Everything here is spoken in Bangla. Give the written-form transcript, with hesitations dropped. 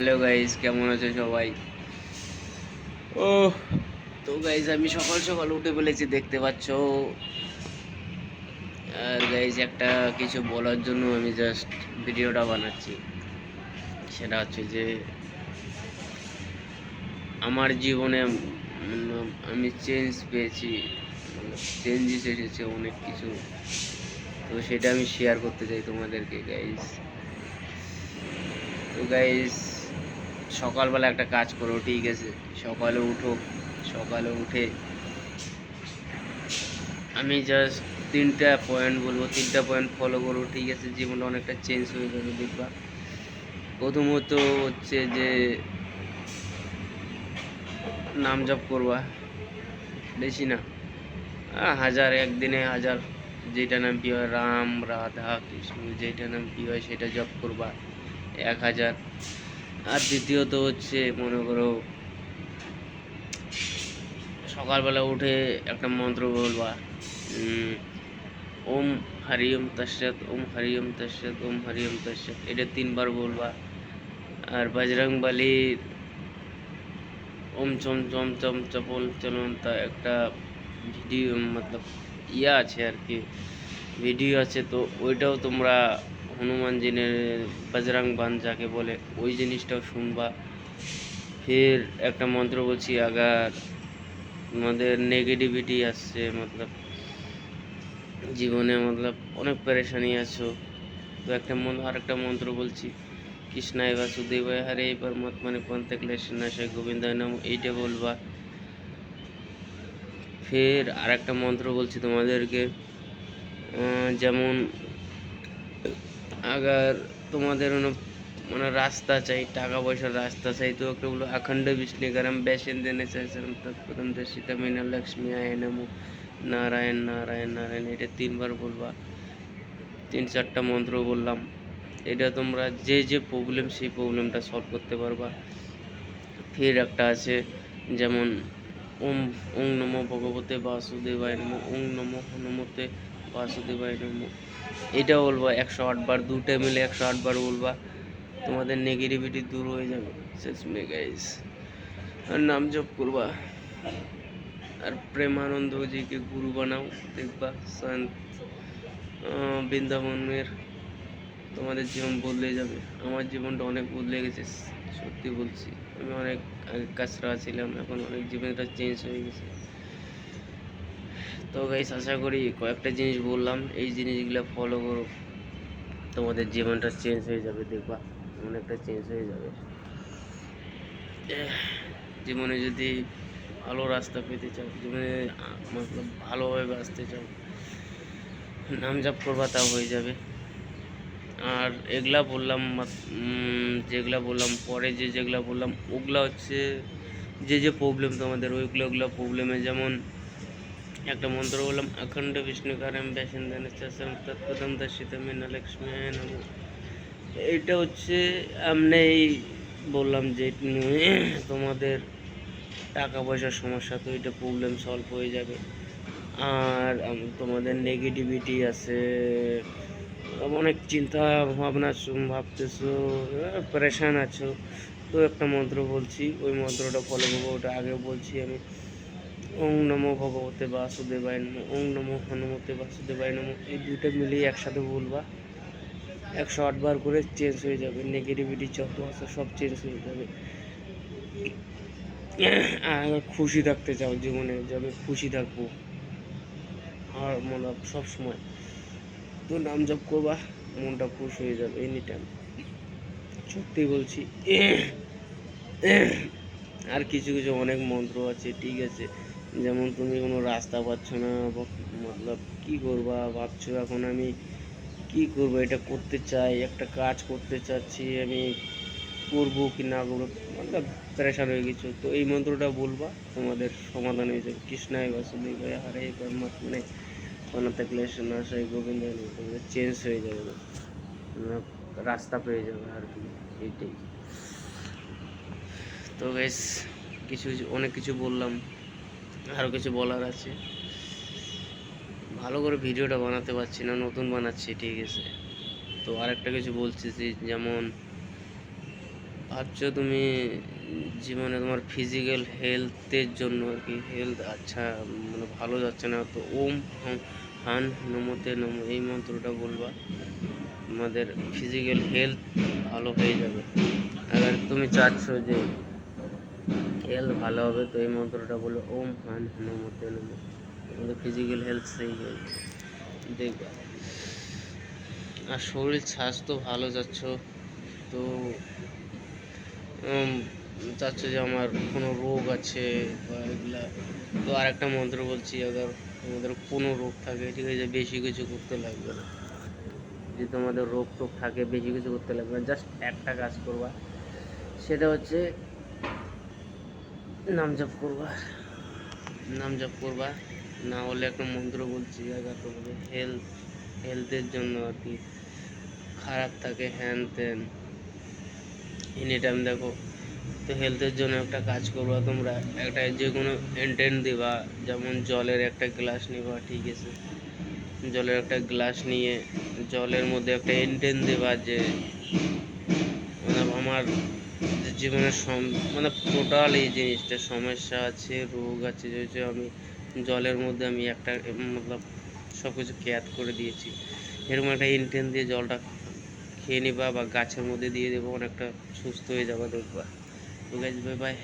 হ্যালো গাইস, কেমন আছো সবাই? ও তো গাইস, আমি সকাল সকাল উঠে ফেলেছি দেখতে পাচ্ছ। আর গাইস, একটা কিছু বলার জন্য আমি জাস্ট ভিডিওটা বানাচ্ছি। সেটা হচ্ছে যে আমার জীবনে আমি চেঞ্জ পেয়েছি, চেঞ্জেস এসেছে অনেক কিছু। তো সেটা আমি শেয়ার করতে চাই তোমাদেরকে গাইস। তো গাইস, সকালবেলা একটা কাজ করো, ঠিক আছে? সকালে উঠো, সকালে উঠে আমি জাস্ট 3টা পয়েন্ট বলবো, 3টা পয়েন্ট ফলো করো, ঠিক আছে? জীবনটা অনেকটা চেঞ্জ হয়ে যাবে দেখবা। প্রথমত হচ্ছে যে নাম জপ করবা, বেশি না, হাজার, একদিনে হাজার, যেটা নাম কি হয়, রাম রাধা কৃষ্ণ, যেটা নাম কি হয় সেটা জপ করবা 1000। আর দ্বিতীয়ত হচ্ছে মনে করো সকালবেলা উঠে একটা মন্ত্র বলবা, ওম হরি ওম তস্সৎ, ওম হরি ওম তস্সৎ, ওম হরি ওম তস্সৎ, এটা 3বার বলবা। আর বজরং বলির ওম চম চম চম চপল চলন, তা একটা ভিডিও মতলব ইয়া আছে আর কি, ভিডিও আছে, তো ওইটাও তোমরা হনুমানজিনের বজরং বান যাকে বলে ওই জিনিসটাও শুনবা। ফির একটা মন্ত্র বলছি, আগার তোমাদের নেগেটিভিটি আসছে, মতলব জীবনে মতলব অনেক পেরেশানি আছো, তো আর একটা মন্ত্র বলছি, কৃষ্ণায় বাসুদেবায় হরে পরমাত্মনে পন্থ ক্লেশনাশয় গোবিন্দায় নমঃ, এইটা বলবা। ফের আর একটা মন্ত্র বলছি তোমাদেরকে, যেমন আগার তোমাদের মানে রাস্তা চাই, টাকা পয়সার রাস্তা চাই, তো একটা বলো অখণ্ড বিষ্ণুকরম বেসেন দেনে সহস্রম তৎপদম দর্শিতা মিনা লক্ষ্মী আয় নমো নারায়ণ নারায়ণ নারায়ণ, এটা 3বার বলবা। 3-4টা মন্ত্র বললাম, এটা তোমরা যে যে প্রবলেম সেই প্রবলেমটা সলভ করতে পারবা। ফের একটা আছে যেমন ওম ওং নমো ভগবতে বাসুদেবায় নমঃ, ওং নমো হনুমতে বাসুদেবায় নমঃ, এটা বলবা 108 বার, দুটো মিলে 108 বার বলবা। তোমাদের নেগেটিভিটি দূর হয়ে যাবে শেষমে গাইস। আর নাম জপ করবা, আর প্রেমানন্দজিকে গুরু বানাও, দেখবা সন্ত বৃন্দাবনের তোমাদের জীবন বদলে যাবে। আমার জীবনটা অনেক বদলে গেছে, সত্যি বলছি। আমি অনেক আগে কাছরা ছিলাম, এখন অনেক জীবনটা চেঞ্জ হয়ে গেছে। তো গাইস, আশা করি কয়েকটা জিনিস বললাম, এই জিনিসগুলো ফলো করো, তোমাদের জীবনটা চেঞ্জ হয়ে যাবে দেখবা, অনেকটা চেঞ্জ হয়ে যাবে। জীবনে যদি ভালো রাস্তা পেতে চাও, জীবনে মতলব ভালোভাবে বাঁচতে চাও, নাম জপ করবা, তাও হয়ে যাবে। আর এগুলা বললাম যেগুলা বললাম পরে, যেগুলা বললাম ওগুলা হচ্ছে যে যে প্রবলেম তোমাদের, ওইগুলো প্রবলেমে, যেমন একটা মন্ত্র বললাম, অখণ্ড বিষ্ণুকারম ব্যাসেন্দান তৎপদম দর্শিত মিনা লক্ষ্মী নমঃ, এইটা হচ্ছে আমি বললাম যে তোমাদের টাকা পয়সার সমস্যা, তো এটা প্রবলেম সলভ হয়ে যাবে। আর তোমাদের নেগেটিভিটি আছে, অনেক চিন্তা ভাবনা ভাবতেছো, প্রেশান আছো, তো একটা মন্ত্র বলছি, ওই মন্ত্রটা ফলো করবো, ওটা আগে বলছি আমি, ওং নমো ভগবতে বাসুদেবায় নমঃ, ওং নমো হনুমতে বাসুদেবায় নমঃ, এই দুইটা মিলিয়ে একসাথে বলবা। 108 বার করে চেঞ্জ হয়ে যাবে, নেগেটিভিটি যত আছে সব চেঞ্জ হয়ে যাবে। আর খুশি থাকতে চাও জীবনে, যাবে খুশি থাকবো আর মনে সব সময়, তো নাম জপ করবা, মনটা খুশ হয়ে যাবে এনি টাইম, সত্যি বলছি। আর কিছু কিছু অনেক মন্ত্র আছে, ঠিক আছে? যেমন তুমি কোনো রাস্তা পাচ্ছ না, মতলব কী করবা ভাবছো, এখন আমি কী করবো, এটা করতে চাই, একটা কাজ করতে চাচ্ছি আমি, করবো কি না করবো, মতলব প্রেশার হয়ে গেছো, তো এই মন্ত্রটা বলবা, তোমাদের সমাধান হয়ে যাবে। কৃষ্ণায় বাসুদেবায় হরে পরমাত্মনে অনাথ ক্লেশনাশয় গোবিন্দ, তোমাদের চেঞ্জ হয়ে যাবে, রাস্তা পেয়ে যাবে আর কি, এইটাই। তো বেশ কিছু অনেক কিছু বললাম, আরও কিছু বলার আছে, ভালো করে ভিডিওটা বানাতে পারছি না, নতুন বানাচ্ছি, ঠিক আছে? তো আরেকটা কিছু বলছি, যেমন ভাবছো তুমি জীবনে তোমার ফিজিক্যাল হেলথের জন্য আর কি, হেলথ আচ্ছা মানে ভালো যাচ্ছে না, তো ওম হান নমতে নম এই মন্ত্রটা বলবা, আমাদের ফিজিক্যাল হেলথ ভালো হয়ে যাবে। আবার তুমি চাচ্ছ যে হেলথ ভালো হবে, তো এই মন্ত্রটা বলো, ওম হান নমতে নম, আমাদের ফিজিক্যাল হেলথ সেই হয়ে যাবে দেখবা। আর শরীর স্বাস্থ্য ভালো যাচ্ছ, তো চাচ্ছ যে আমার কোনো রোগ আছে বা এগুলা, তো আর একটা মন্ত্র বলছি, আবার তোমাদের কোনো রোগ থাকে, ঠিক আছে, বেশি কিছু করতে লাগবে না। যদি তোমাদের রোগ টোগ থাকে, বেশি কিছু করতে লাগবে না, জাস্ট একটা কাজ করবা, সেটা হচ্ছে নাম জপ করবা। নাম জপ করবা, না হলে একটা মন্ত্র বলছি, আবার তোমাদের হেলথের জন্য আর কি খারাপ থাকে হ্যান ত্যান এনি টাইম দেখো, তো হেলথের জন্য একটা কাজ করবা, তোমরা একটা যে কোনো এন্টেন দিবা, যেমন জলের একটা গ্লাস নিবা, ঠিক আছে, জলের একটা গ্লাস নিয়ে জলের মধ্যে একটা এন্টেন দেবা যে মানে আমার যে জীবনের মানে টোটাল এই জিনিসটা সমস্যা আছে, রোগ আছে, যে আমি জলের মধ্যে আমি একটা মতলব সব কিছু ক্যাদ করে দিয়েছি, এরকম একটা ইন্টেন দিয়ে জলটা খেয়ে নিবা বা গাছের মধ্যে দিয়ে দেবো, অনেকটা সুস্থ হয়ে যাবা দেখবা। তো গাইজ বাই বাই।